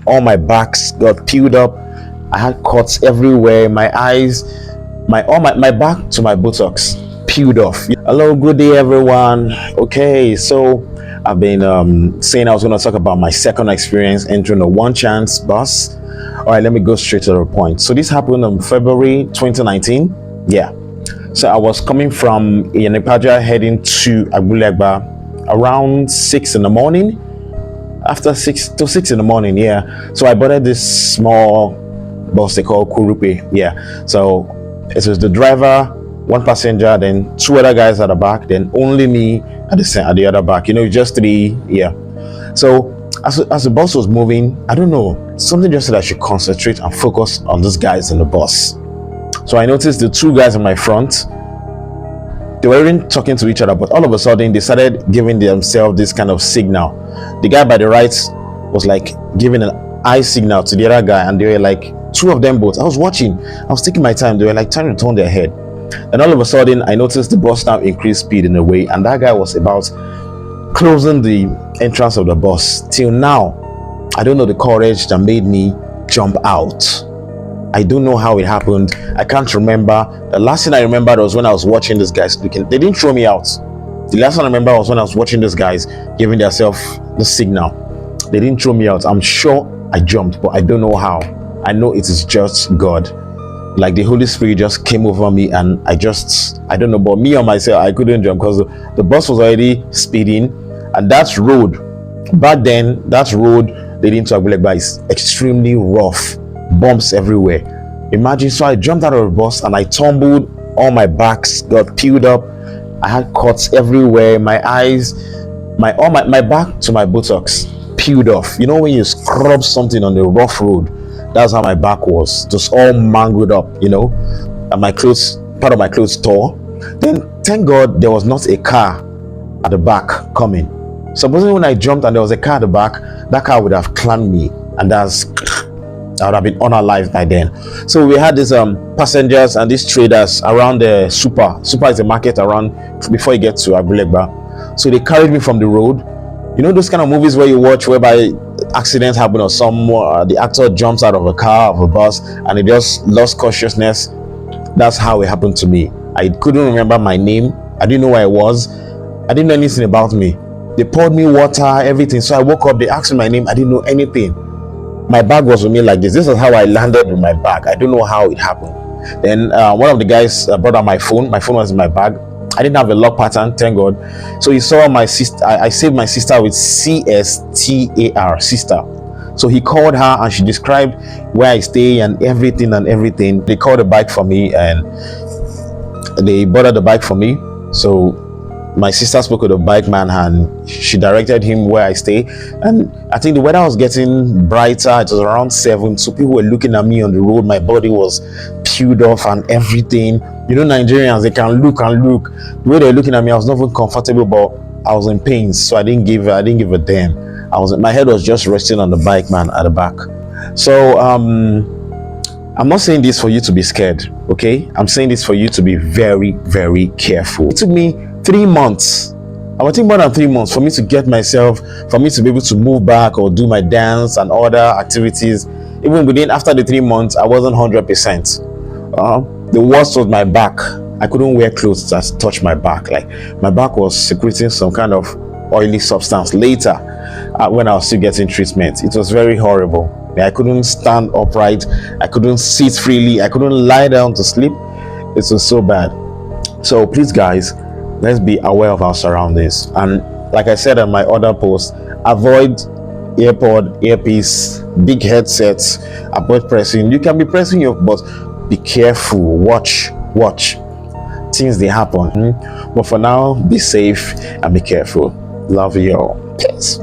all my backs got peeled up. I had cuts everywhere. My eyes, my back to my buttocks peeled off. Hello, good day, everyone. Okay, so I've been saying I was going to talk about my second experience entering a one chance bus. All right, let me go straight to the point. So this happened in February 2019. Yeah. So I was coming from Yenipaja heading to Agbulegba around 6 in the morning. After 6 in the morning, yeah. So I boarded this small bus they call Kurupe. Yeah. So it was the driver, one passenger, then two other guys at the back, then only me at the other back. Just three. Yeah. So as the bus was moving, I don't know, something just said I should concentrate and focus on these guys in the bus. So I noticed the two guys in my front, they weren't talking to each other, but all of a sudden they started giving themselves this kind of signal. The guy by the right was like giving an eye signal to the other guy, and they were like, two of them both. I was watching, I was taking my time, they were like trying to turn their head. And all of a sudden I noticed the bus now increased speed in a way, and that guy was about closing the entrance of the bus. Till now, I don't know the courage that made me jump out. I don't know how it happened. I can't remember. The last thing I remembered was when I was watching these guys speaking. They didn't throw me out. The last thing I remember was when I was watching these guys giving themselves the signal. They didn't throw me out. I'm sure I jumped, but I don't know how. I know it is just God. Like the Holy Spirit just came over me, and I don't know, but me on myself, I couldn't jump because the bus was already speeding, and that road, back then, that road leading to Agbulegba is extremely rough. Bumps everywhere. Imagine, so I jumped out of the bus and I tumbled. All my backs got peeled up. I had cuts everywhere. My eyes, my back to my buttocks peeled off. When you scrub something on the rough road, that's how my back was, just all mangled up. And my clothes, part of my clothes tore. Then thank God there was not a car at the back coming. Supposing when I jumped and there was a car at the back, that car would have clammed me, and I would have been unalive by then. So we had these passengers and these traders around the Super is a market around before you get to Agbulegba. So they carried me from the road. Those kind of movies where you watch whereby accidents happen, or the actor jumps out of a car, of a bus, and he just lost consciousness. That's how it happened to me. I couldn't remember my name. I didn't know where I was. I didn't know anything about me. They poured me water, everything. So I woke up, they asked me my name. I didn't know anything. My bag was with me like this. This is how I landed with my bag. I don't know how it happened. Then one of the guys brought out my phone. My phone was in my bag. I didn't have a lock pattern, thank God. So he saw my sister. I saved my sister with CSTAR, sister. So he called her and she described where I stay and everything. They called a bike for me and they boarded the bike for me. So my sister spoke with the bike man and she directed him where I stay. And I think the weather was getting brighter. It was around 7, so people were looking at me on the road. My body was peeled off and everything. Nigerians, they can look. The way they were looking at me, I was not even comfortable, but I was in pain, so I didn't give a damn. My head was just resting on the bike man at the back. So I'm not saying this for you to be scared, okay? I'm saying this for you to be very, very careful. It took me 3 months. I would think more than 3 months for me to get myself, for me to be able to move back or do my dance and other activities. Even after the 3 months, I wasn't 100%. The worst was my back. I couldn't wear clothes that touched my back. Like my back was secreting some kind of oily substance later when I was still getting treatment. It was very horrible. I couldn't stand upright. I couldn't sit freely. I couldn't lie down to sleep. It was so bad. So please, guys, let's be aware of our surroundings. And like I said on my other post, avoid AirPod, earpiece, big headsets. Avoid pressing. You can be pressing but be careful. Watch. Things they happen. But for now, be safe and be careful. Love you all. Peace.